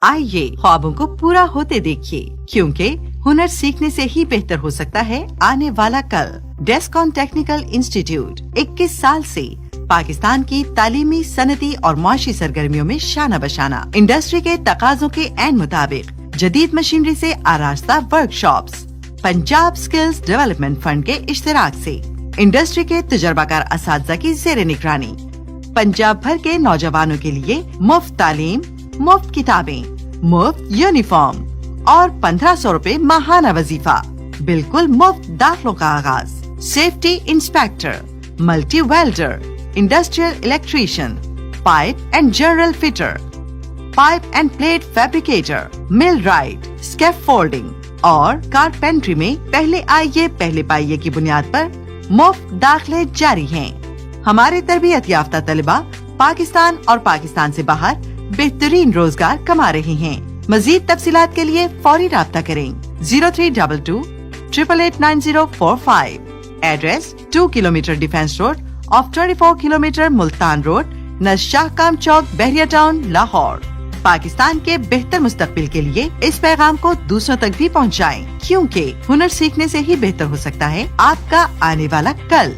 आइए ख्वाबों को पूरा होते देखिए, क्योंकि हुनर सीखने से ही बेहतर हो सकता है आने वाला कल। डेस्कॉन टेक्निकल इंस्टीट्यूट 21 साल से पाकिस्तान की तालीमी, सनती और मुआशी सरगर्मियों में शाना बशाना। इंडस्ट्री के तकाजों के ऐन मुताबिक जदीद मशीनरी से आरास्ता workshops. Punjab skills development fund के इश्तिराक से इंडस्ट्री के तजर्बाकार असातिज़ा की ज़ेरे निगरानी पंजाब भर के नौजवानों के लिए मुफ्त तालीम, मुफ्त किताबें, मुफ्त यूनिफॉर्म और 1500 रुपए माहाना वजीफा। बिल्कुल मुफ्त दाखिलों का आगाज। Safety inspector, multi welder, industrial electrician, pipe and general fitter, pipe end plate fabricator, mill right, scaffolding और कारपेंट्री में पहले आइए पहले पाइए की बुनियाद पर मुफ्त दाखिले जारी हैं। हमारे तरबियत याफ्ता तलबा पाकिस्तान और पाकिस्तान से बाहर बेहतरीन रोजगार कमा रहे हैं। मजीद तफसीलात के लिए फौरी राब्ता करें 0322 888 9045। Address 2 kilometre defence road off 24 kilometre Multan road, नशाहकाम चौक, बहरिया टाउन, लाहौर। पाकिस्तान के बेहतर मुस्तकबिल के लिए इस पैगाम को दूसरों तक भी पहुंचाएं, क्योंकि हुनर सीखने से ही बेहतर हो सकता है आपका आने वाला कल।